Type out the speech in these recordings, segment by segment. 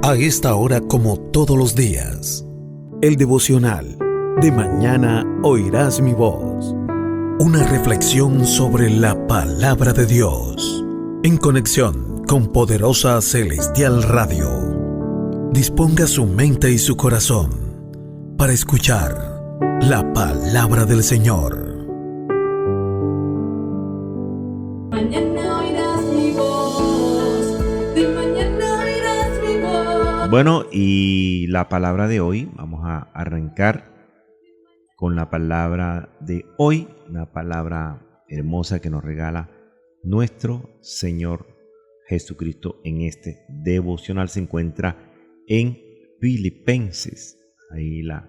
A esta hora, como todos los días, el devocional de mañana oirás mi voz. Una reflexión sobre la palabra de Dios, en conexión con Poderosa Celestial Radio. Disponga su mente y su corazón para escuchar la palabra del Señor. Mañana oirás mi voz, de mañana oirás mi voz. Bueno, y la palabra de hoy, vamos a arrancar con la palabra de hoy, una palabra hermosa que nos regala nuestro Señor Jesucristo en este devocional. Se encuentra en Filipenses, ahí la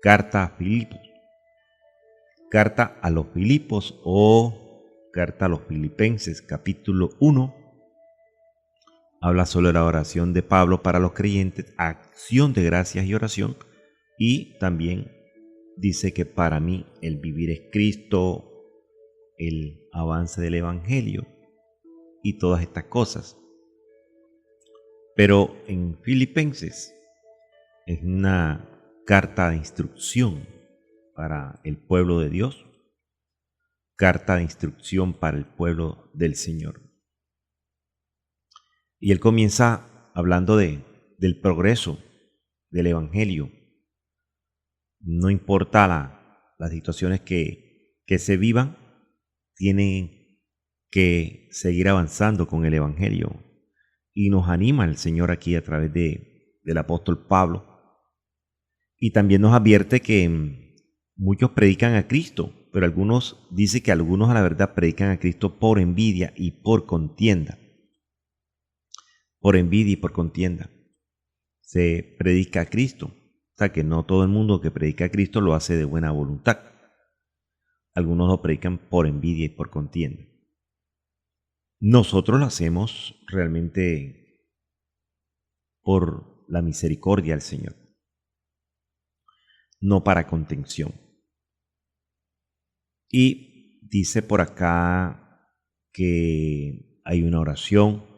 carta a Filipos, carta a los Filipos o carta a los Filipenses, capítulo 1. Habla sobre la oración de Pablo para los creyentes, acción de gracias y oración, y también dice que para mí el vivir es Cristo, el avance del Evangelio y todas estas cosas. Pero en Filipenses es una carta de instrucción para el pueblo de Dios, carta de instrucción para el pueblo del Señor. Y él comienza hablando del progreso del Evangelio. No importa las situaciones que se vivan, tienen que seguir avanzando con el Evangelio. Y nos anima el Señor aquí a través del apóstol Pablo. Y también nos advierte que muchos predican a Cristo, pero algunos dicen que algunos a la verdad predican a Cristo por envidia y por contienda. Por envidia y por contienda se predica a Cristo. O sea que no todo el mundo que predica a Cristo lo hace de buena voluntad. Algunos lo predican por envidia y por contienda. Nosotros lo hacemos realmente por la misericordia del Señor, no para contención. Y dice por acá que hay una oración.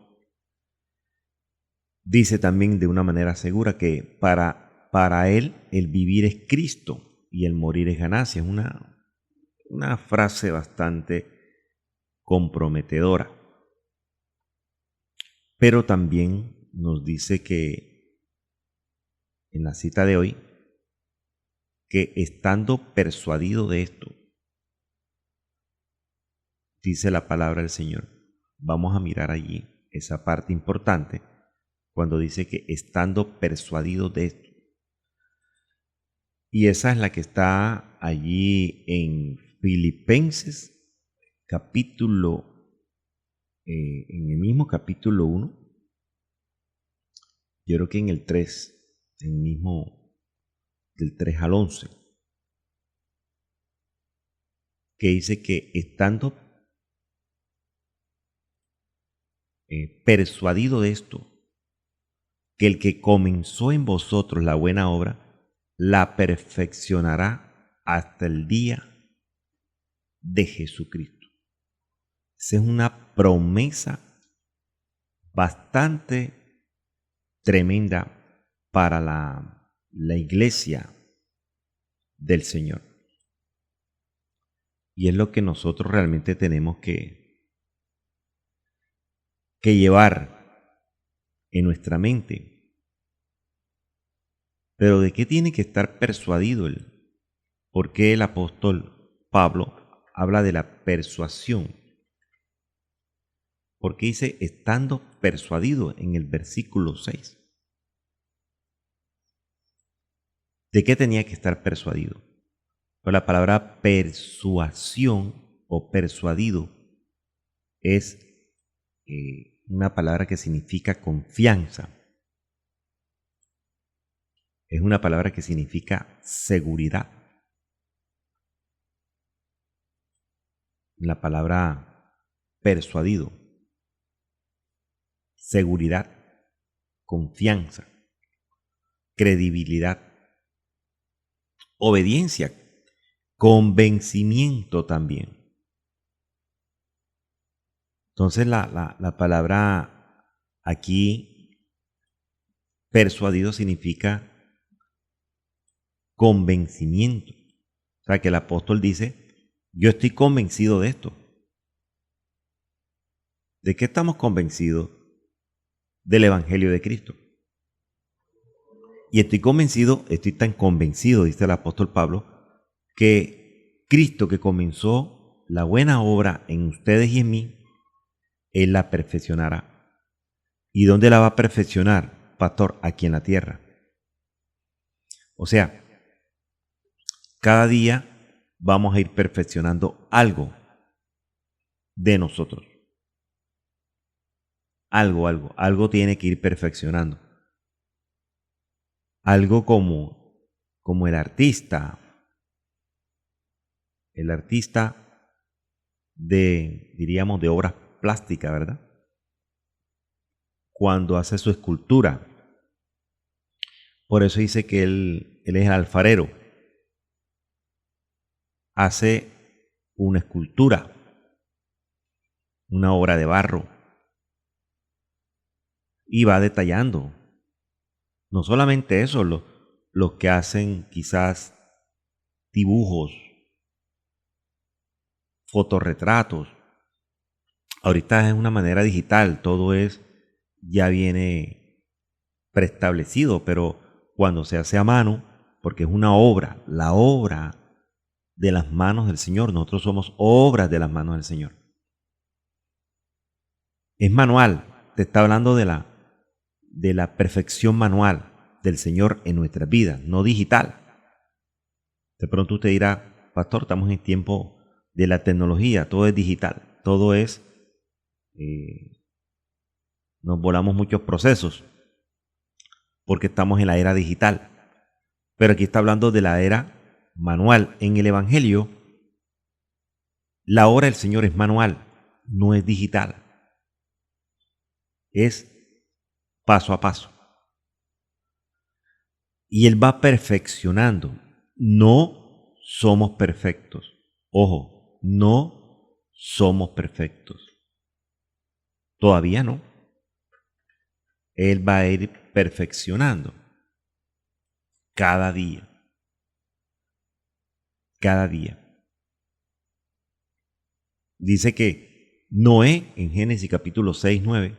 Dice también de una manera segura que para él el vivir es Cristo y el morir es ganancia. Es una frase bastante comprometedora. Pero también nos dice que en la cita de hoy, que estando persuadido de esto, dice la palabra del Señor. Vamos a mirar allí esa parte importante cuando dice que estando persuadido de esto. Y esa es la que está allí en Filipenses, en el mismo capítulo 1. Yo creo que en el 3, en el mismo del 3 al 11, que dice que estando persuadido de esto, que el que comenzó en vosotros la buena obra, la perfeccionará hasta el día de Jesucristo. Esa es una promesa bastante tremenda para la iglesia del Señor. Y es lo que nosotros realmente tenemos que llevar en nuestra mente. Pero ¿de qué tiene que estar persuadido él? ¿Por qué el apóstol Pablo habla de la persuasión? Porque dice estando persuadido en el versículo 6. ¿De qué tenía que estar persuadido? Pues la palabra persuasión o persuadido es una palabra que significa confianza. Es una palabra que significa seguridad. La palabra persuadido, seguridad, confianza, credibilidad, obediencia, convencimiento también. Entonces la palabra aquí Persuadido significa convencimiento. O sea, que el apóstol dice, yo estoy convencido de esto. ¿De qué estamos convencidos? Del Evangelio de Cristo. Y estoy tan convencido, dice el apóstol Pablo, que Cristo, que comenzó la buena obra en ustedes y en mí, Él la perfeccionará. ¿Y dónde la va a perfeccionar, pastor? Aquí en la tierra. O sea, cada día vamos a ir perfeccionando algo de nosotros. Algo tiene que ir perfeccionando. Algo como el artista diríamos, de obras plásticas, ¿verdad? Cuando hace su escultura. Por eso dice que él es el alfarero. Hace una escultura, una obra de barro, y va detallando. No solamente eso, los que hacen quizás dibujos, fotorretratos. Ahorita es una manera digital, ya viene preestablecido, pero cuando se hace a mano, porque es una obra, la obra de las manos del Señor, nosotros somos obras de las manos del Señor. Es manual, te está hablando de la perfección manual del Señor en nuestras vidas, no digital. De pronto usted dirá, pastor, estamos en tiempo de la tecnología, todo es digital, todo es, nos volamos muchos procesos, porque estamos en la era digital. Pero aquí está hablando de la era manual. En el Evangelio, la obra del Señor es manual, no es digital. Es paso a paso. Y Él va perfeccionando. No somos perfectos. Ojo, no somos perfectos. Todavía no. Él va a ir perfeccionando cada día. Cada día. Dice que Noé, en Génesis capítulo 6, 9,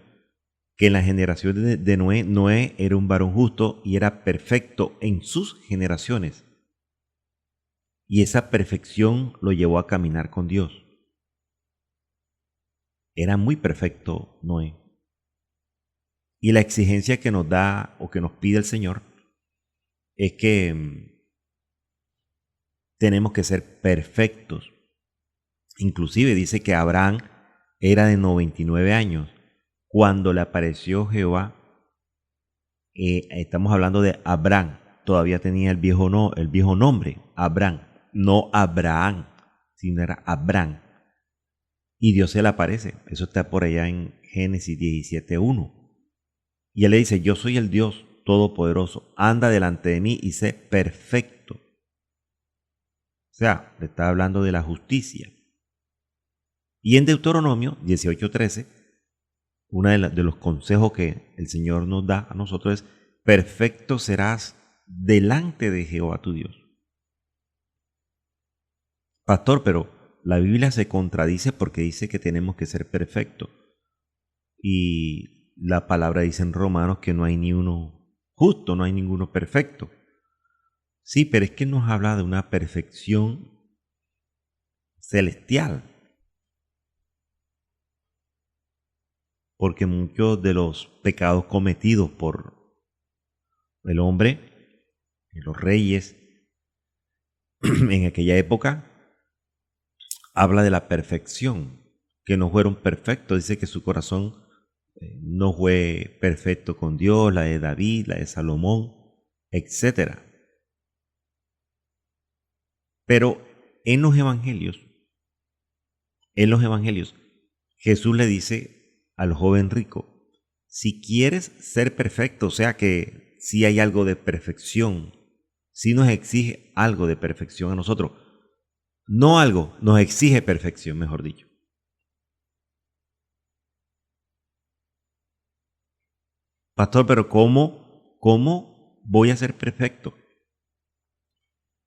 que en la generación de Noé era un varón justo y era perfecto en sus generaciones. Y esa perfección lo llevó a caminar con Dios. Era muy perfecto Noé. Y la exigencia que nos da o que nos pide el Señor es que tenemos que ser perfectos. Inclusive dice que Abraham era de 99 años cuando le apareció Jehová. Estamos hablando de Abraham. Todavía tenía el viejo nombre, Abraham. No Abraham, sino era Abraham. Y Dios se le aparece. Eso está por allá en Génesis 17:1. Y él le dice, yo soy el Dios Todopoderoso, anda delante de mí y sé perfecto. O sea, le está hablando de la justicia. Y en Deuteronomio 18:13, uno de los consejos que el Señor nos da a nosotros es, perfecto serás delante de Jehová tu Dios. Pastor, pero la Biblia se contradice porque dice que tenemos que ser perfectos. Y la palabra dice en Romanos que no hay ni uno justo, no hay ninguno perfecto. Sí, pero es que nos habla de una perfección celestial. Porque muchos de los pecados cometidos por el hombre, los reyes, en aquella época, habla de la perfección, que no fueron perfectos. Dice que su corazón no fue perfecto con Dios, la de David, la de Salomón, etc. Pero en los evangelios, Jesús le dice al joven rico, si quieres ser perfecto, o sea que si hay algo de perfección, si nos exige algo de perfección a nosotros, no algo, nos exige perfección, mejor dicho. Pastor, pero ¿cómo ¿cómo voy a ser perfecto?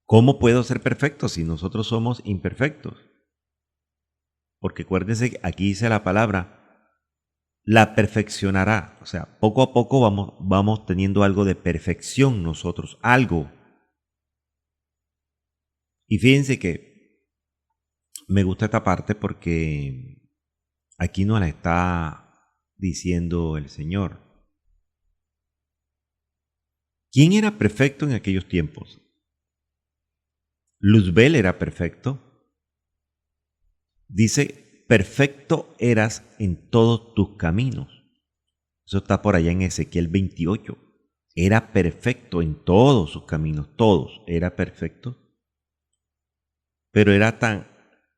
¿Cómo puedo ser perfecto si nosotros somos imperfectos? Porque acuérdense que aquí dice la palabra, la perfeccionará. O sea, poco a poco vamos teniendo algo de perfección nosotros, algo. Y fíjense que me gusta esta parte porque aquí nos la está diciendo el Señor. ¿Quién era perfecto en aquellos tiempos? Luzbel era perfecto. Dice, perfecto eras en todos tus caminos. Eso está por allá en Ezequiel 28. Era perfecto en todos sus caminos, todos. Era perfecto. Pero era tan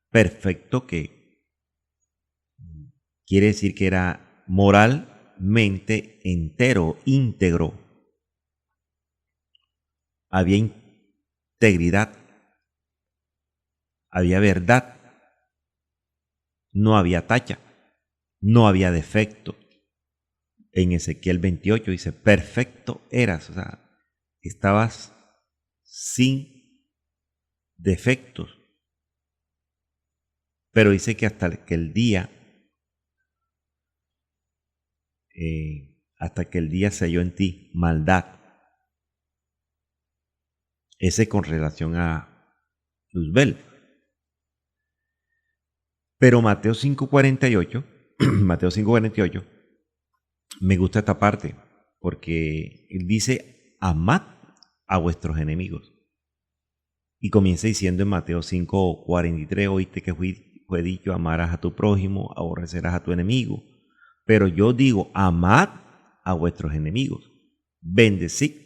perfecto que quiere decir que era moralmente entero, íntegro. Había integridad, había verdad, no había tacha, no había defecto. En Ezequiel 28 dice, perfecto eras, o sea, estabas sin defectos. Pero dice que hasta que el día se halló en ti maldad. Ese con relación a Luzbel. Pero Mateo 5:48, Mateo 5:48, me gusta esta parte, porque él dice, amad a vuestros enemigos. Y comienza diciendo en Mateo 5:43, oíste que fue dicho, amarás a tu prójimo, aborrecerás a tu enemigo. Pero yo digo, amad a vuestros enemigos, bendecid.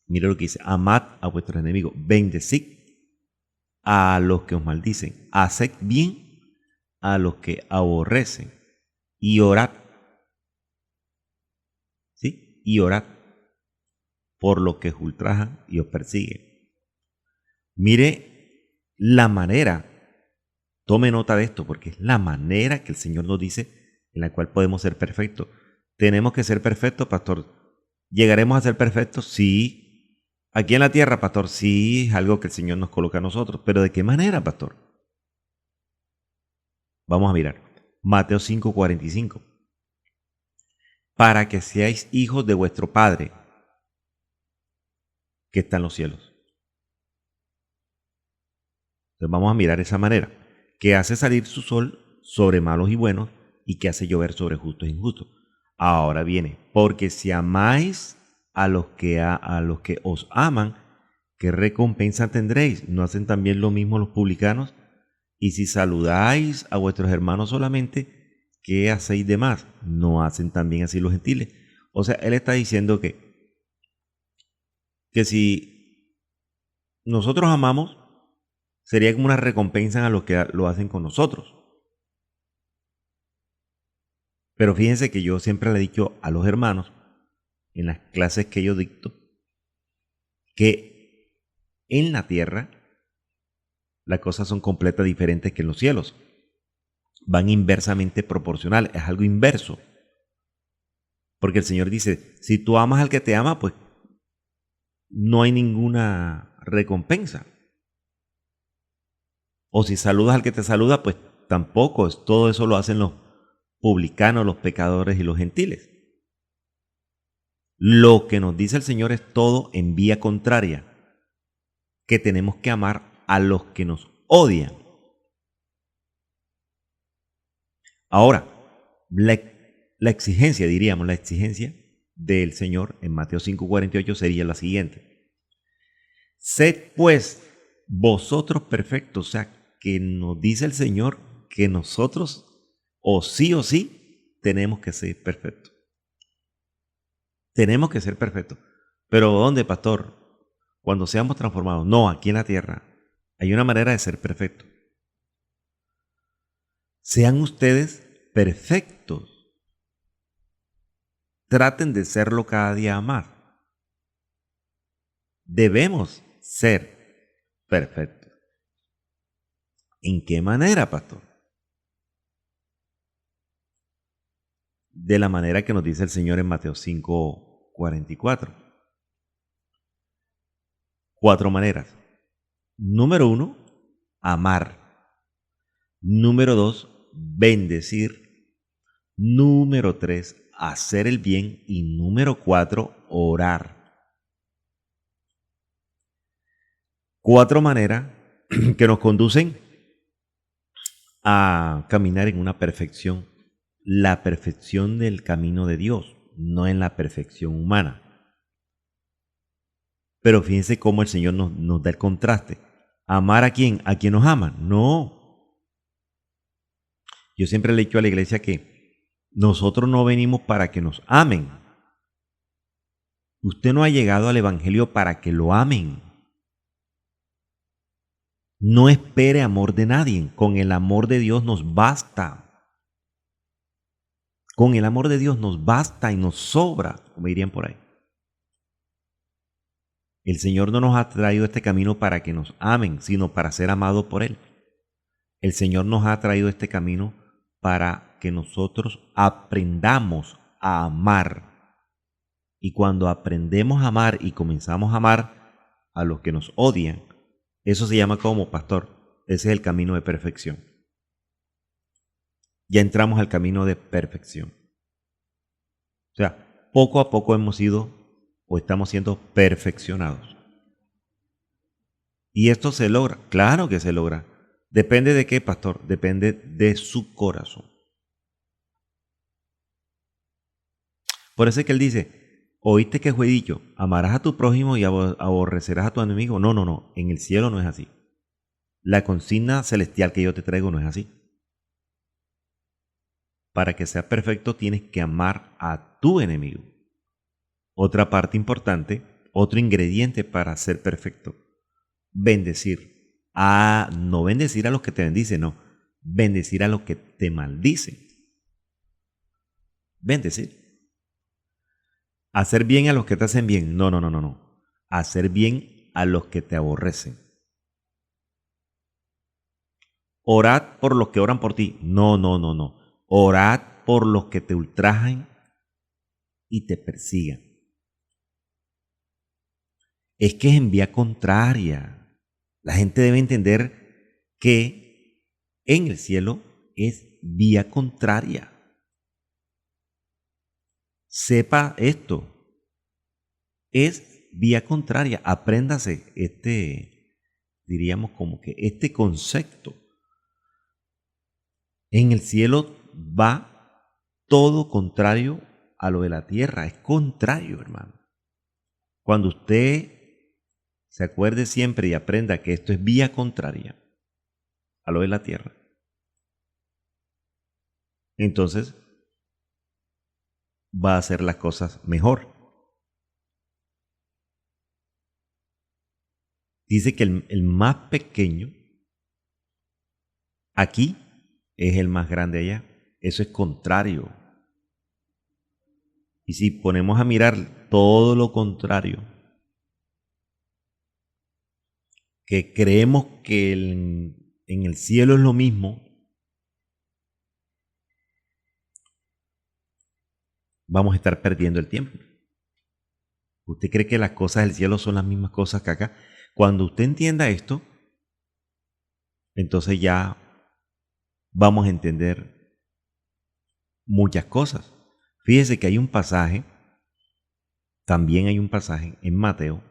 Mira lo que dice, amad a vuestros enemigos, bendecid a los que os maldicen, haced bien a los que aborrecen y orad. ¿Sí? Y orad por los que os ultrajan y os persiguen. Mire la manera, tome nota de esto, porque es la manera que el Señor nos dice en la cual podemos ser perfectos. ¿Tenemos que ser perfectos, pastor? ¿Llegaremos a ser perfectos? Sí. Aquí en la tierra, pastor, sí, es algo que el Señor nos coloca a nosotros. ¿Pero de qué manera, pastor? Vamos a mirar. Mateo 5:45. Para que seáis hijos de vuestro Padre que está en los cielos. Entonces vamos a mirar esa manera, que hace salir su sol sobre malos y buenos y que hace llover sobre justos e injustos. Ahora viene, porque si amáis a los que os aman, ¿qué recompensa tendréis? ¿No hacen también lo mismo los publicanos? Y si saludáis a vuestros hermanos solamente, ¿qué hacéis de más? ¿No hacen también así los gentiles? O sea, él está diciendo que si nosotros amamos, sería como una recompensa a los que lo hacen con nosotros. Pero fíjense que yo siempre le he dicho a los hermanos, en las clases que yo dicto, que en la tierra las cosas son completamente diferentes que en los cielos. Van inversamente proporcional, es algo inverso. Porque el Señor dice, si tú amas al que te ama, pues no hay ninguna recompensa. O si saludas al que te saluda, pues tampoco. Todo eso lo hacen los publicanos, los pecadores y los gentiles. Lo que nos dice el Señor es todo en vía contraria, que tenemos que amar a los que nos odian. Ahora, la exigencia del Señor en Mateo 5:48 sería la siguiente. Sed pues vosotros perfectos, o sea, que nos dice el Señor que nosotros o sí tenemos que ser perfectos. Tenemos que ser perfectos. ¿Pero dónde, pastor? Cuando seamos transformados. No, aquí en la tierra hay una manera de ser perfecto. Sean ustedes perfectos. Traten de serlo cada día más. Debemos ser perfectos. ¿En qué manera, pastor? De la manera que nos dice el Señor en Mateo 5:48. 44. 4 maneras. Número 1, amar. Número 2, bendecir. Número 3, hacer el bien. Y número 4, orar. 4 maneras que nos conducen a caminar en una perfección. La perfección del camino de Dios, no en la perfección humana. Pero fíjense cómo el Señor nos da el contraste. ¿Amar a quién? ¿A quien nos ama? No. Yo siempre le he dicho a la iglesia que nosotros no venimos para que nos amen. Usted no ha llegado al Evangelio para que lo amen. No espere amor de nadie. Con el amor de Dios nos basta. Con el amor de Dios nos basta y nos sobra, como dirían por ahí. El Señor no nos ha traído este camino para que nos amen, sino para ser amados por Él. El Señor nos ha traído este camino para que nosotros aprendamos a amar. Y cuando aprendemos a amar y comenzamos a amar a los que nos odian, eso se llama como pastor. Ese es el camino de perfección. Ya entramos al camino de perfección. O sea, poco a poco hemos ido o estamos siendo perfeccionados. ¿Y esto se logra? Claro que se logra. ¿Depende de qué, pastor? Depende de su corazón. Por eso es que él dice, ¿oíste que fue dicho? Amarás a tu prójimo y aborrecerás a tu enemigo. No, no, no. En el cielo no es así. La consigna celestial que yo te traigo no es así. Para que seas perfecto tienes que amar a tu enemigo. Otra parte importante, otro ingrediente para ser perfecto. Bendecir. No bendecir a los que te bendicen, no. Bendecir a los que te maldicen. Bendecir. Hacer bien a los que te hacen bien. No, no, no, no, no. Hacer bien a los que te aborrecen. Orad por los que oran por ti. No, no, no, no. Orad por los que te ultrajan y te persigan. Es que es en vía contraria. La gente debe entender que en el cielo es vía contraria. Sepa esto. Es vía contraria. Apréndase diríamos como que este concepto. En el cielo va todo contrario a lo de la tierra. Es contrario, hermano. Cuando usted se acuerde siempre y aprenda que esto es vía contraria a lo de la tierra, entonces va a hacer las cosas mejor. Dice que el más pequeño aquí es el más grande allá. Eso es contrario. Y si ponemos a mirar todo lo contrario, que creemos que en el cielo es lo mismo, vamos a estar perdiendo el tiempo. ¿Usted cree que las cosas del cielo son las mismas cosas que acá? Cuando usted entienda esto, entonces ya vamos a entender muchas cosas. Fíjese que hay un pasaje, también hay un pasaje en Mateo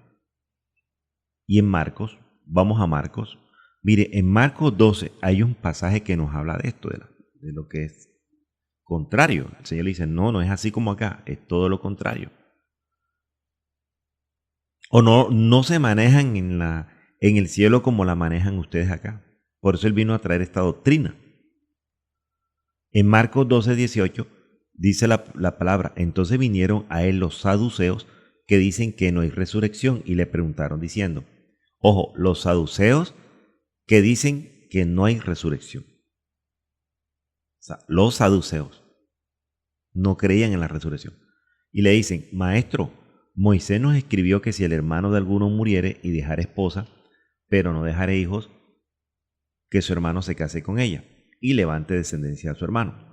y en Marcos. Vamos a Marcos. Mire, en Marcos 12 hay un pasaje que nos habla de esto, de lo que es contrario. El Señor le dice, no, no es así como acá, es todo lo contrario. O no se manejan en el cielo como la manejan ustedes acá. Por eso Él vino a traer esta doctrina. En Marcos 12, 18 dice la palabra, entonces vinieron a Él los saduceos que dicen que no hay resurrección y le preguntaron diciendo, ojo, los saduceos que dicen que no hay resurrección. O sea, los saduceos no creían en la resurrección. Y le dicen, maestro, Moisés nos escribió que si el hermano de alguno muriere y dejare esposa, pero no dejare hijos, que su hermano se case con ella y levante descendencia a su hermano.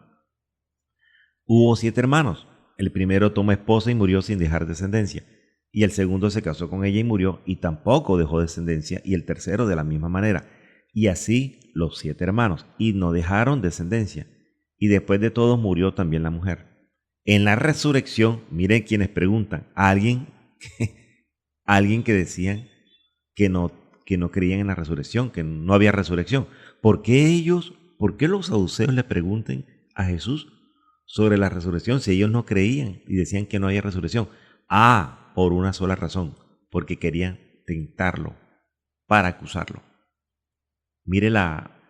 Hubo 7 hermanos. El primero tomó esposa y murió sin dejar descendencia. Y el segundo se casó con ella y murió y tampoco dejó descendencia. Y el tercero de la misma manera. Y así los 7 hermanos. Y no dejaron descendencia. Y después de todos murió también la mujer. En la resurrección, miren quienes preguntan. Alguien que decían que no creían en la resurrección, que no había resurrección. ¿Por qué los saduceos le pregunten a Jesús sobre la resurrección si ellos no creían y decían que no había resurrección? Por una sola razón, porque querían tentarlo para acusarlo. Mire la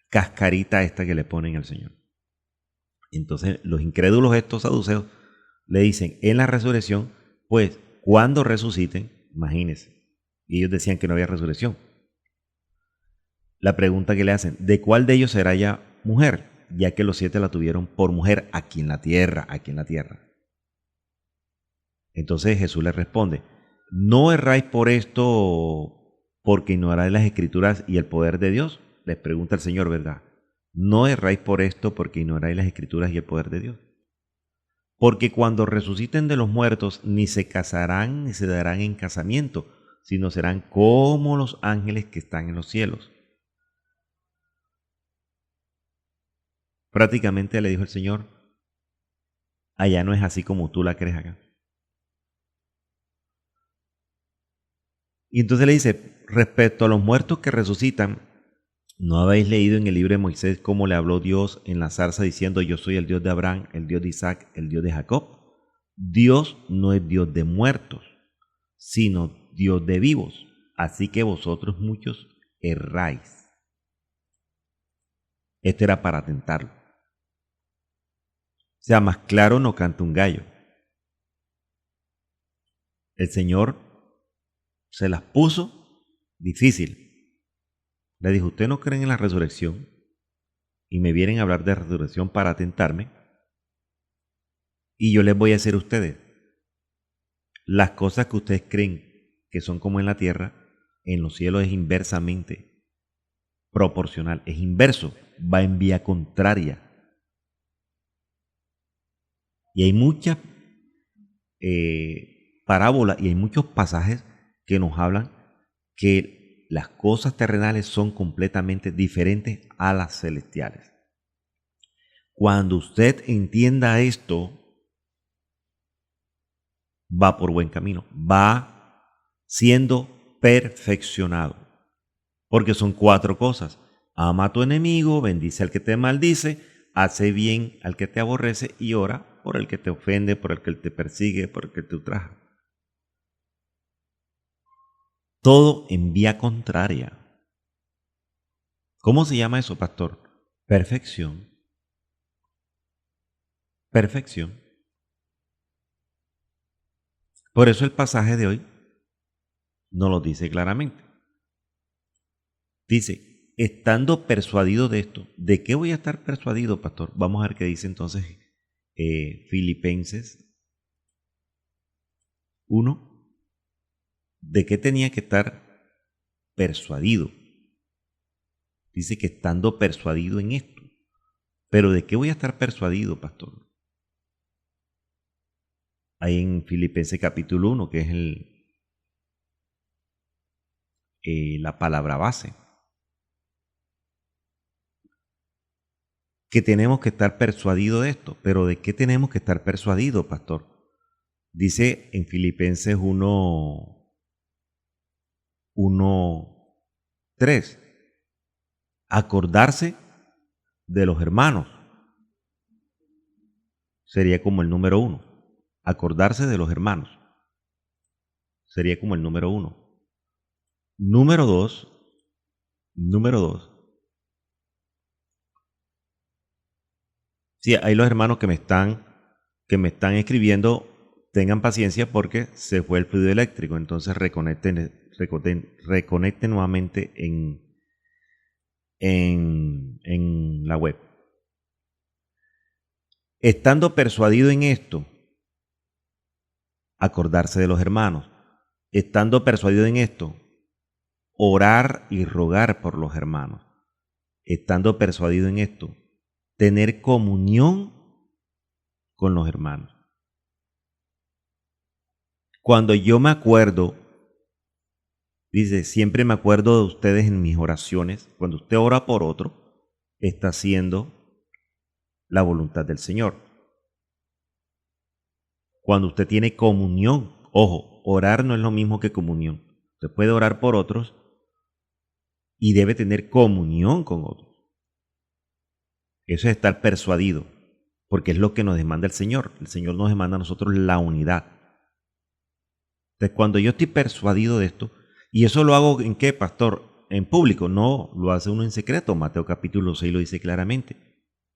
cascarita esta que le ponen al Señor. Entonces los incrédulos, estos saduceos, le dicen en la resurrección, pues cuando resuciten, imagínense, y ellos decían que no había resurrección. La pregunta que le hacen, ¿de cuál de ellos será ya mujer? Ya que los 7 la tuvieron por mujer aquí en la tierra. Entonces Jesús les responde, ¿no erráis por esto porque ignoráis las Escrituras y el poder de Dios? Les pregunta el Señor, ¿verdad? ¿No erráis por esto porque ignoráis las Escrituras y el poder de Dios? Porque cuando resuciten de los muertos, ni se casarán ni se darán en casamiento, sino serán como los ángeles que están en los cielos. Prácticamente le dijo el Señor, allá no es así como tú la crees acá. Y entonces le dice, respecto a los muertos que resucitan, ¿no habéis leído en el libro de Moisés cómo le habló Dios en la zarza diciendo, yo soy el Dios de Abraham, el Dios de Isaac, el Dios de Jacob? Dios no es Dios de muertos, sino Dios de vivos. Así que vosotros muchos erráis. Esto era para tentarlo. O sea, más claro no canta un gallo. El Señor se las puso difícil. Le dijo, ¿ustedes no creen en la resurrección? Y me vienen a hablar de resurrección para tentarme. Y yo les voy a hacer a ustedes las cosas que ustedes creen que son como en la tierra, en los cielos es inversamente proporcional, es inverso, va en vía contraria. Y hay muchas parábolas y hay muchos pasajes que nos hablan que las cosas terrenales son completamente diferentes a las celestiales. Cuando usted entienda esto, va por buen camino, va siendo perfeccionado. Porque son 4 cosas. Ama a tu enemigo, bendice al que te maldice, hace bien al que te aborrece y ora por el que te ofende, por el que te persigue, por el que te ultraja. Todo en vía contraria. ¿Cómo se llama eso, pastor? Perfección. Perfección. Por eso el pasaje de hoy nos lo dice claramente. Dice, estando persuadido de esto, ¿de qué voy a estar persuadido, pastor? Vamos a ver qué dice entonces Filipenses 1. ¿De qué tenía que estar persuadido? Dice que estando persuadido en esto. ¿Pero de qué voy a estar persuadido, pastor? Ahí en Filipenses capítulo 1, que es la palabra base. Que tenemos que estar persuadidos de esto. ¿Pero de qué tenemos que estar persuadidos, pastor? Dice en Filipenses 1:3, acordarse de los hermanos. Sería como el número 1. Acordarse de los hermanos. Sería como el número 1. Número 2. Sí, hay los hermanos que me están escribiendo, tengan paciencia porque se fue el fluido eléctrico, entonces reconecten nuevamente en la web. Estando persuadido en esto, acordarse de los hermanos. Estando persuadido en esto, orar y rogar por los hermanos. Estando persuadido en esto, tener comunión con los hermanos. cuando yo me acuerdo, dice, siempre me acuerdo de ustedes en mis oraciones. Cuando usted ora por otro, está haciendo la voluntad del Señor. Cuando usted tiene comunión, ojo, orar no es lo mismo que comunión. Usted puede orar por otros y debe tener comunión con otros. Eso es estar persuadido, porque es lo que nos demanda el Señor. El Señor nos demanda a nosotros la unidad. Entonces, cuando yo estoy persuadido de esto, y eso lo hago ¿en qué, pastor? En público, no, lo hace uno en secreto. Mateo capítulo 6 lo dice claramente,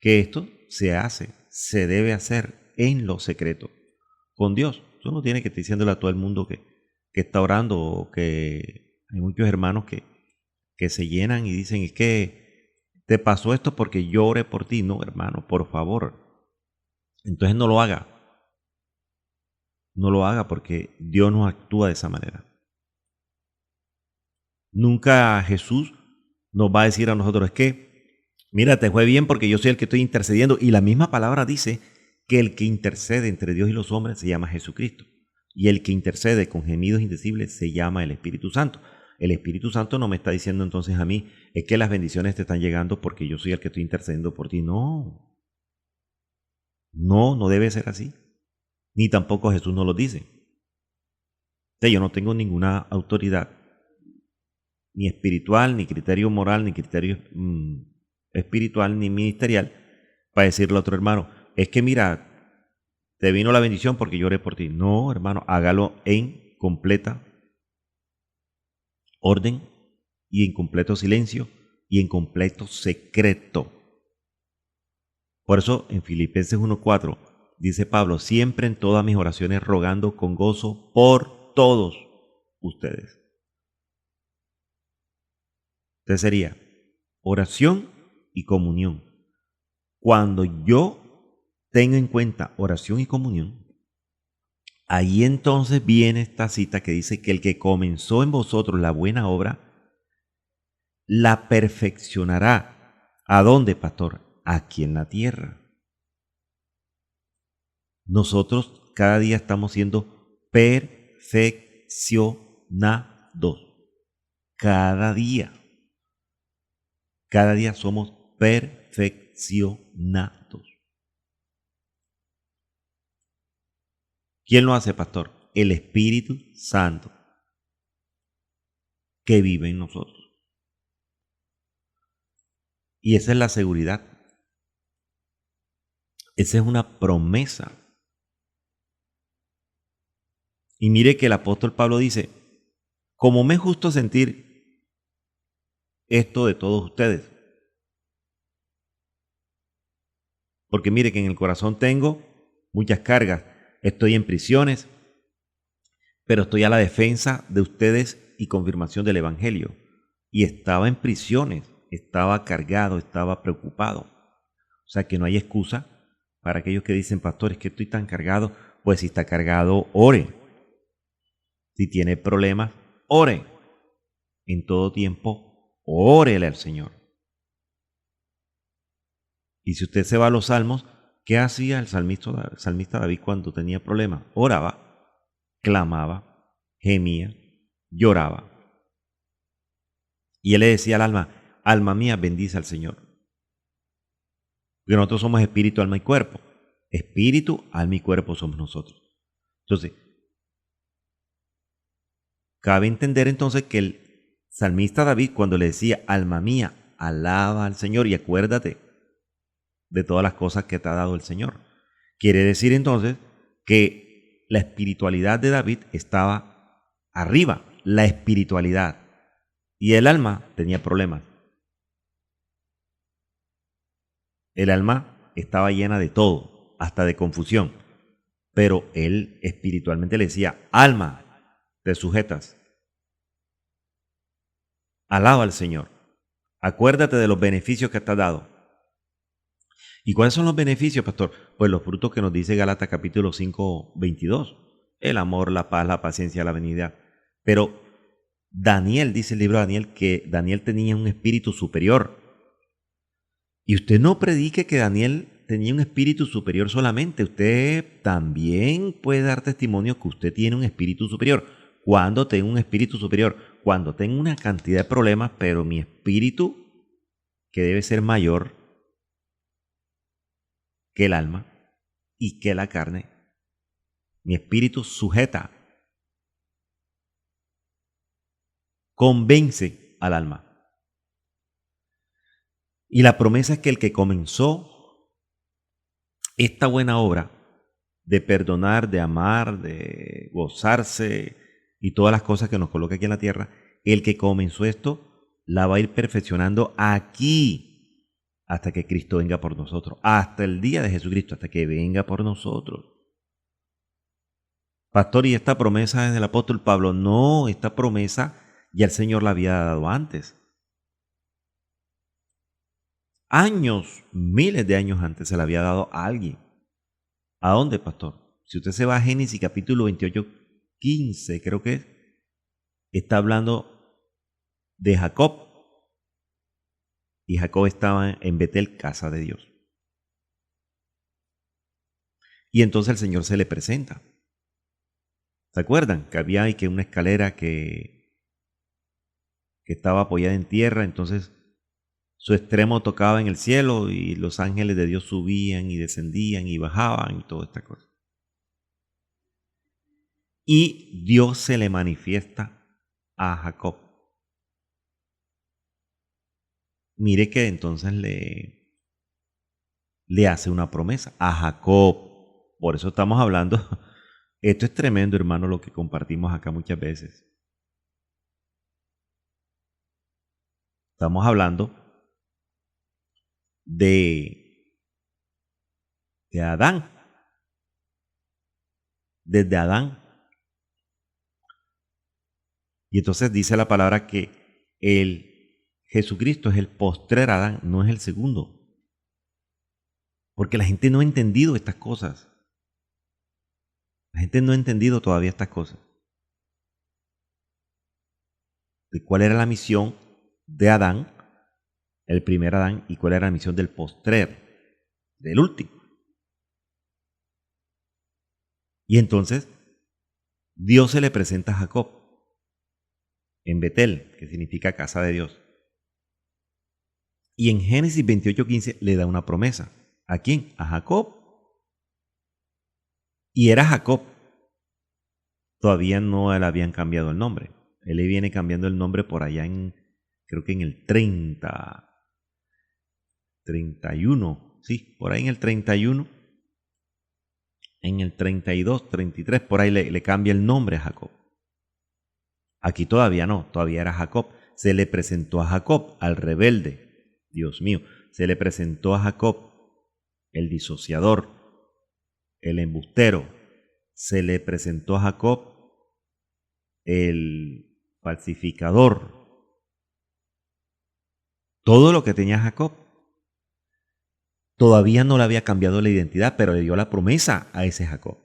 que esto se hace, se debe hacer en lo secreto, con Dios. Tú no tienes que estar diciéndole a todo el mundo que está orando, o que hay muchos hermanos que se llenan y dicen, es que te pasó esto porque yo oré por ti. No, hermano, por favor. Entonces no lo haga. No lo haga, porque Dios no actúa de esa manera. Nunca Jesús nos va a decir a nosotros, es que, mira, te fue bien porque yo soy el que estoy intercediendo. Y la misma palabra dice que el que intercede entre Dios y los hombres se llama Jesucristo. Y el que intercede con gemidos indecibles se llama el Espíritu Santo. El Espíritu Santo no me está diciendo entonces a mí, es que las bendiciones te están llegando porque yo soy el que estoy intercediendo por ti. No. No debe ser así. Ni tampoco Jesús nos lo dice. O sea, yo no tengo ninguna autoridad, ni espiritual, ni criterio moral, ni criterio espiritual, ni ministerial, para decirle a otro hermano, es que mira, te vino la bendición porque yo oré por ti. No, hermano, hágalo en completa orden y en completo silencio y en completo secreto. Por eso en Filipenses 1:4 dice Pablo, siempre en todas mis oraciones rogando con gozo por todos ustedes. Entonces sería oración y comunión. Cuando yo tengo en cuenta oración y comunión, ahí entonces viene esta cita que dice que el que comenzó en vosotros la buena obra, la perfeccionará. ¿A dónde, pastor? Aquí en la tierra. Nosotros cada día estamos siendo perfeccionados. Cada día. Cada día somos perfeccionados. ¿Quién lo hace, pastor? El Espíritu Santo que vive en nosotros. Y esa es la seguridad. Esa es una promesa. Y mire que el apóstol Pablo dice, como me es justo sentir esto de todos ustedes. Porque mire que en el corazón tengo muchas cargas. Estoy en prisiones, pero estoy a la defensa de ustedes y confirmación del Evangelio. Y estaba en prisiones, estaba cargado, estaba preocupado. O sea que no hay excusa para aquellos que dicen, pastor, es que estoy tan cargado. Pues si está cargado, ore. Si tiene problemas, ore. En todo tiempo, órele al Señor. Y si usted se va a los salmos, ¿qué hacía el salmista David cuando tenía problemas? Oraba, clamaba, gemía, lloraba. Y él le decía al alma, alma mía, bendice al Señor. Porque nosotros somos espíritu, alma y cuerpo. Espíritu, alma y cuerpo somos nosotros. Entonces, cabe entender entonces que el salmista David, cuando le decía, alma mía, alaba al Señor y acuérdate de todas las cosas que te ha dado el Señor. Quiere decir entonces que la espiritualidad de David estaba arriba, la espiritualidad. Y el alma tenía problemas. El alma estaba llena de todo, hasta de confusión. Pero él espiritualmente le decía, alma, te sujetas. Alaba al Señor. Acuérdate de los beneficios que te ha dado. ¿Y cuáles son los beneficios, pastor? Pues los frutos que nos dice Gálatas capítulo 5, 22. El amor, la paz, la paciencia, la benignidad. Pero Daniel, dice el libro de Daniel, que Daniel tenía un espíritu superior. Y usted no predique que Daniel tenía un espíritu superior solamente. Usted también puede dar testimonio que usted tiene un espíritu superior. ¿Cuándo tengo un espíritu superior? Cuando tengo una cantidad de problemas, pero mi espíritu, que debe ser mayor que el alma y que la carne, mi espíritu sujeta, convence al alma. Y la promesa es que el que comenzó esta buena obra de perdonar, de amar, de gozarse y todas las cosas que nos coloca aquí en la tierra, el que comenzó esto la va a ir perfeccionando aquí hasta que Cristo venga por nosotros, hasta el día de Jesucristo, hasta que venga por nosotros. Pastor, ¿y esta promesa es del apóstol Pablo? No, esta promesa ya el Señor la había dado antes. Años, miles de años antes se la había dado a alguien. ¿A dónde, pastor? Si usted se va a Génesis capítulo 28, 15, creo que es, está hablando de Jacob. Y Jacob estaba en Betel, casa de Dios. Y entonces el Señor se le presenta. ¿Se acuerdan? Que había ahí que una escalera que estaba apoyada en tierra, entonces su extremo tocaba en el cielo y los ángeles de Dios subían y descendían y bajaban y toda esta cosa. Y Dios se le manifiesta a Jacob. Mire que entonces le hace una promesa a Jacob. Por eso estamos hablando. Esto es tremendo, hermano, lo que compartimos acá muchas veces. Estamos hablando de Adán. Desde Adán. Y entonces dice la palabra que Jesucristo es el postrer Adán, no es el segundo. Porque la gente no ha entendido estas cosas. La gente no ha entendido todavía estas cosas. De cuál era la misión de Adán, el primer Adán, y cuál era la misión del postrer, del último. Y entonces Dios se le presenta a Jacob en Betel, que significa casa de Dios. Y en Génesis 28:15 le da una promesa. ¿A quién? A Jacob. Y era Jacob. Todavía no le habían cambiado el nombre. Él le viene cambiando el nombre por allá creo que en el 31, sí, por ahí en el 31, en el 32, 33, por ahí le cambia el nombre a Jacob. Aquí todavía no, todavía era Jacob. Se le presentó a Jacob, al rebelde, Dios mío, se le presentó a Jacob, el disociador, el embustero, se le presentó a Jacob, el falsificador, todo lo que tenía Jacob. Todavía no le había cambiado la identidad, pero le dio la promesa a ese Jacob.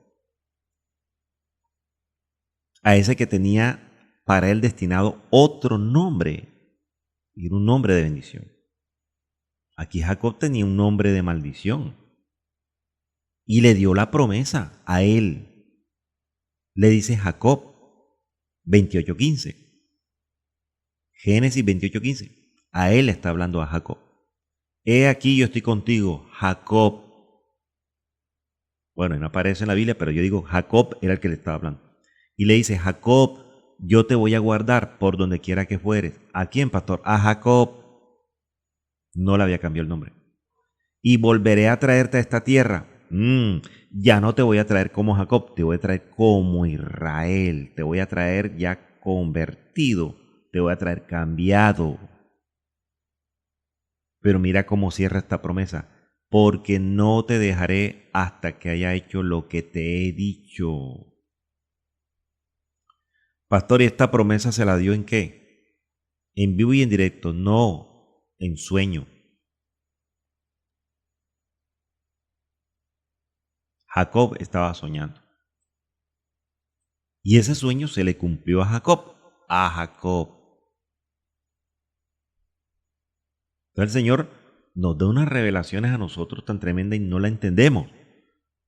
A ese que tenía para él destinado otro nombre, y era un nombre de bendición. Aquí Jacob tenía un nombre de maldición. Y le dio la promesa a él. Le dice Jacob 28:15. Génesis 28:15. A él está hablando a Jacob. He aquí yo estoy contigo, Jacob. Bueno, no aparece en la Biblia, pero yo digo Jacob era el que le estaba hablando. Y le dice, Jacob, yo te voy a guardar por donde quiera que fueres. ¿A quién, pastor? A Jacob. No le había cambiado el nombre. Y volveré a traerte a esta tierra. Ya no te voy a traer como Jacob, te voy a traer como Israel. Te voy a traer ya convertido. Te voy a traer cambiado. Pero mira cómo cierra esta promesa. Porque no te dejaré hasta que haya hecho lo que te he dicho. Pastor, ¿y esta promesa se la dio en qué? En vivo y en directo. No, en sueño. Jacob estaba soñando. Y ese sueño se le cumplió a Jacob. A Jacob. Entonces el Señor nos da unas revelaciones a nosotros tan tremendas y no la entendemos.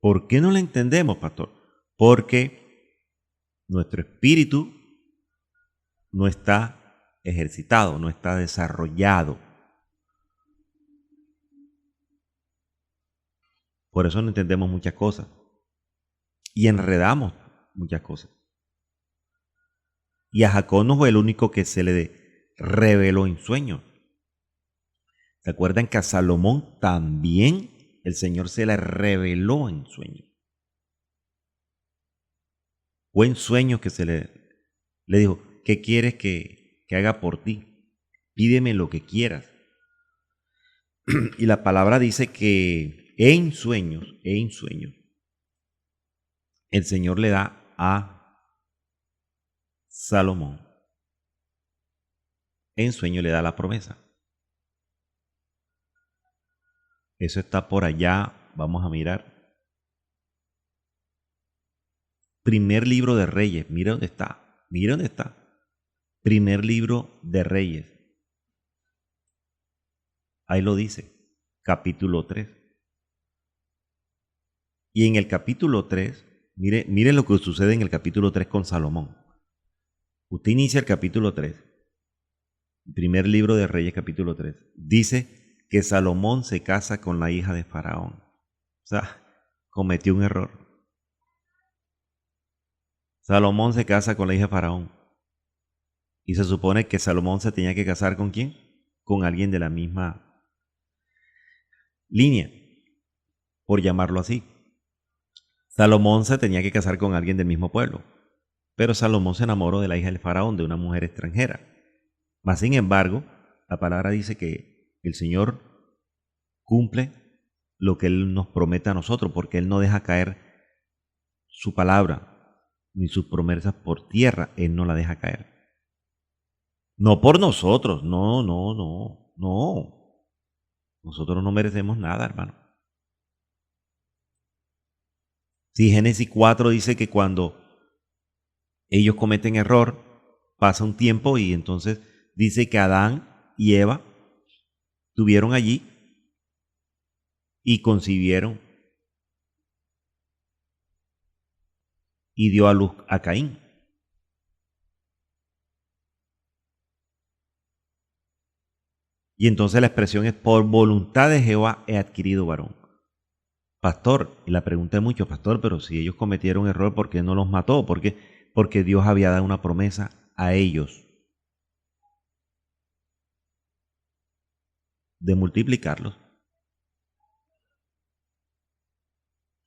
¿Por qué no la entendemos, pastor? Porque nuestro espíritu no está ejercitado, no está desarrollado. Por eso no entendemos muchas cosas y enredamos muchas cosas. Y a Jacob no fue el único que se le reveló en sueños. ¿Se acuerdan que a Salomón también el Señor se le reveló en sueños? Fue en sueños que le dijo, ¿qué quieres que haga por ti? Pídeme lo que quieras. Y la palabra dice que en sueños, el Señor le da a Salomón. En sueño le da la promesa. Eso está por allá, vamos a mirar. Primer libro de Reyes, mira dónde está, Primer libro de Reyes. Ahí lo dice, capítulo 3. Y en el capítulo 3, mire lo que sucede en el capítulo 3 con Salomón. Usted inicia el capítulo 3, primer libro de Reyes, capítulo 3. Dice que Salomón se casa con la hija de Faraón. O sea, cometió un error. Salomón se casa con la hija de Faraón. Y se supone que Salomón se tenía que casar ¿con quién? Con alguien de la misma línea, por llamarlo así. Salomón se tenía que casar con alguien del mismo pueblo. Pero Salomón se enamoró de la hija del faraón, de una mujer extranjera. Mas, sin embargo, la palabra dice que el Señor cumple lo que Él nos promete a nosotros, porque Él no deja caer su palabra ni sus promesas por tierra. Él no la deja caer. No por nosotros, no. Nosotros no merecemos nada, hermano. Si Génesis 4 dice que cuando ellos cometen error, pasa un tiempo y entonces dice que Adán y Eva estuvieron allí y concibieron y dio a luz a Caín. Y entonces la expresión es: por voluntad de Jehová he adquirido varón. Pastor, y la pregunta es mucho, pastor, pero si ellos cometieron error, ¿por qué no los mató? ¿Por qué? Porque Dios había dado una promesa a ellos de multiplicarlos.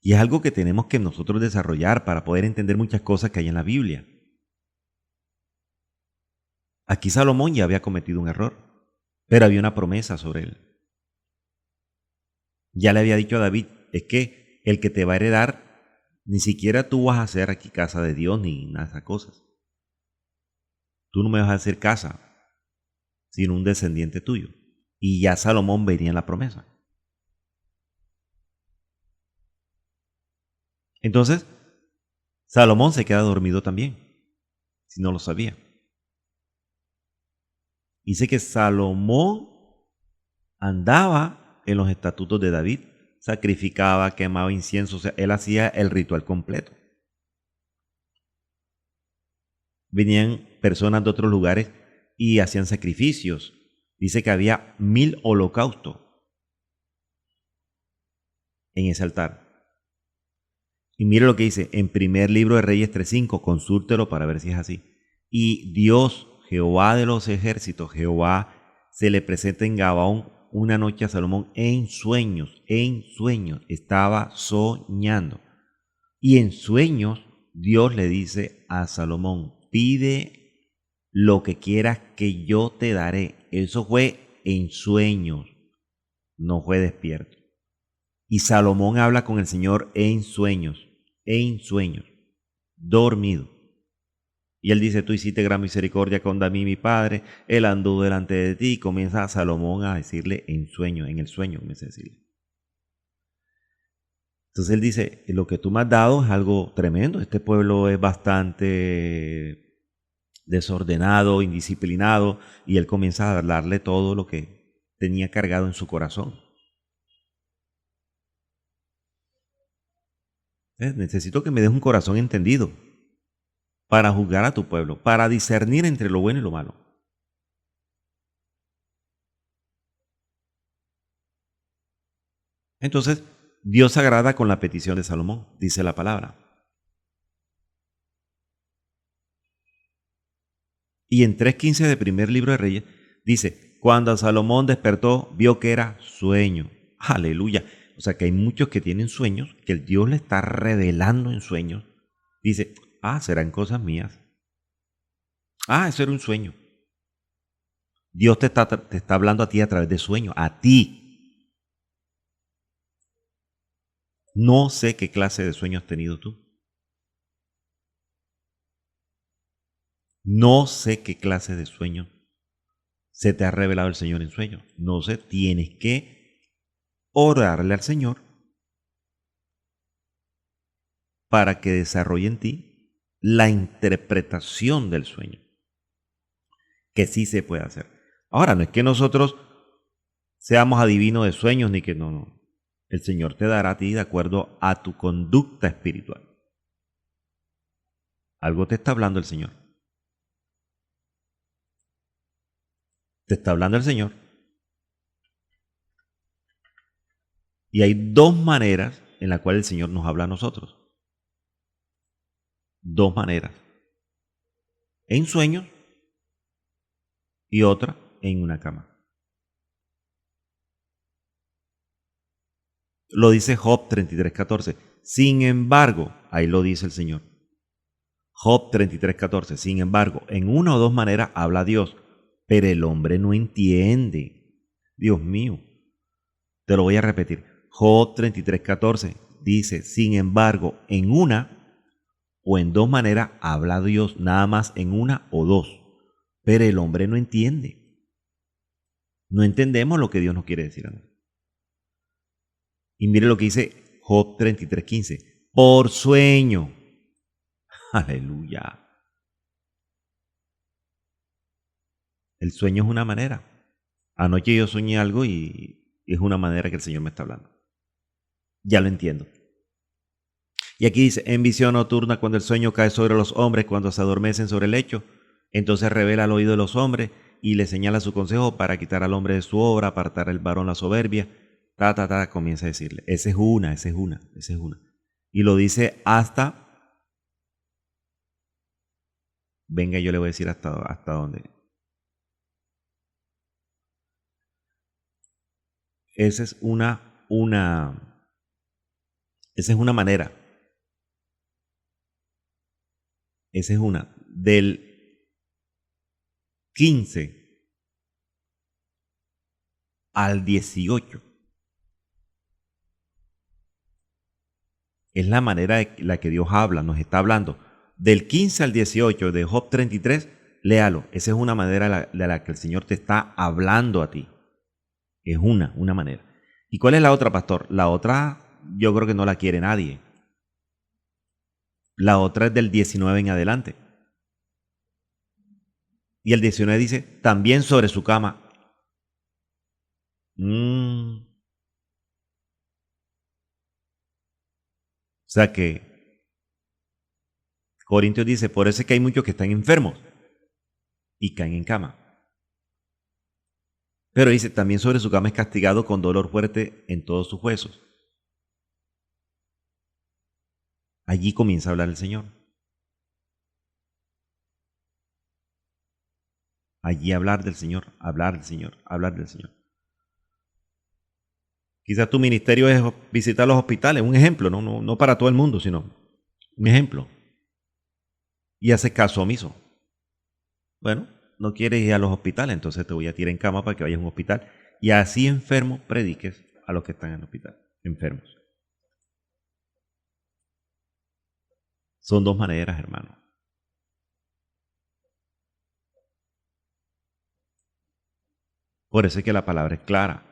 Y es algo que tenemos que nosotros desarrollar para poder entender muchas cosas que hay en la Biblia. Aquí Salomón ya había cometido un error, pero había una promesa sobre él. Ya le había dicho a David, es que el que te va a heredar, ni siquiera tú vas a hacer aquí casa de Dios ni nada de esas cosas. Tú no me vas a hacer casa, sino un descendiente tuyo. Y ya Salomón venía en la promesa. Entonces, Salomón se queda dormido también, si no lo sabía. Dice que Salomón andaba en los estatutos de David, sacrificaba, quemaba incienso, o sea, él hacía el ritual completo. Venían personas de otros lugares y hacían sacrificios. Dice que había 1000 holocaustos en ese altar. Y mire lo que dice en primer libro de Reyes 3:5, consúltelo para ver si es así. Y Dios, Jehová de los ejércitos, Jehová, se le presenta en Gabaón una noche a Salomón en sueños, estaba soñando. Y en sueños Dios le dice a Salomón, pide lo que quieras que yo te daré. Eso fue en sueños, no fue despierto. Y Salomón habla con el Señor en sueños, dormido. Y él dice, tú hiciste gran misericordia con David mi padre, él anduvo delante de ti. Y comienza Salomón a decirle en el sueño comienza a decirle. Entonces él dice, lo que tú me has dado es algo tremendo. Este pueblo es bastante desordenado, indisciplinado. Y él comienza a darle todo lo que tenía cargado en su corazón. Necesito que me des un corazón entendido para juzgar a tu pueblo, para discernir entre lo bueno y lo malo. Entonces, Dios se agrada con la petición de Salomón, dice la palabra. Y en 3:15 del primer libro de Reyes dice, cuando Salomón despertó, vio que era sueño. Aleluya. O sea que hay muchos que tienen sueños, que el Dios le está revelando en sueños. Dice, serán cosas mías. Eso era un sueño. Dios te está hablando a ti a través de sueños, a ti. No sé qué clase de sueño has tenido tú. No sé qué clase de sueño se te ha revelado el Señor en sueños. No sé, tienes que orarle al Señor para que desarrolle en ti la interpretación del sueño, que sí se puede hacer. Ahora, no es que nosotros seamos adivinos de sueños, ni que no. El Señor te dará a ti de acuerdo a tu conducta espiritual. Algo te está hablando el Señor. Te está hablando el Señor. Y hay dos maneras en las cuales el Señor nos habla a nosotros. Dos maneras. En sueños y otra en una cama. Lo dice Job 33:14. Sin embargo, ahí lo dice el Señor. Job 33:14. Sin embargo, en una o dos maneras habla Dios, pero el hombre no entiende. Dios mío. Te lo voy a repetir. Job 33:14 dice, sin embargo, en una o en dos maneras habla Dios, nada más en una o dos, pero el hombre no entiende. No entendemos lo que Dios nos quiere decir a nosotros. Y mire lo que dice Job 33:15. Por sueño. Aleluya. El sueño es una manera. Anoche yo soñé algo y es una manera que el Señor me está hablando. Ya lo entiendo. Y aquí dice, en visión nocturna, cuando el sueño cae sobre los hombres, cuando se adormecen sobre el lecho, entonces revela al oído de los hombres y le señala su consejo para quitar al hombre de su obra, apartar al varón la soberbia. Comienza a decirle. Esa es una. Y lo dice hasta, venga, yo le voy a decir hasta dónde. Esa es una manera. Esa es una. Del 15 al 18. Es la manera de la que Dios habla, nos está hablando. Del 15 al 18 de Job 33, léalo. Esa es una manera de la que el Señor te está hablando a ti. Es una manera. ¿Y cuál es la otra, pastor? La otra yo creo que no la quiere nadie. La otra es del 19 en adelante. Y el 19 dice, también sobre su cama. O sea que Corintios dice, por eso es que hay muchos que están enfermos y caen en cama. Pero dice, también sobre su cama es castigado con dolor fuerte en todos sus huesos. Allí comienza a hablar el Señor. Allí hablar del Señor. Quizás tu ministerio es visitar los hospitales, un ejemplo, no para todo el mundo, sino un ejemplo. Y haces caso omiso. Bueno, no quieres ir a los hospitales, entonces te voy a tirar en cama para que vayas a un hospital. Y así enfermo prediques a los que están en el hospital, enfermos. Son dos maneras, hermano. Por eso es que la palabra es clara.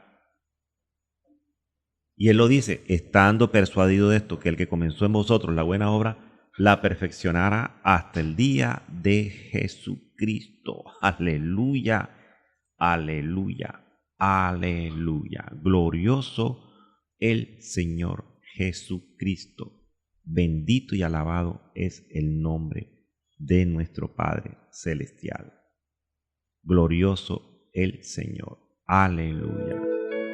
Y él lo dice, estando persuadido de esto, que el que comenzó en vosotros la buena obra, la perfeccionará hasta el día de Jesucristo. Aleluya, aleluya, Aleluya. Glorioso el Señor Jesucristo. Bendito y alabado es el nombre de nuestro Padre Celestial. Glorioso el Señor. Aleluya.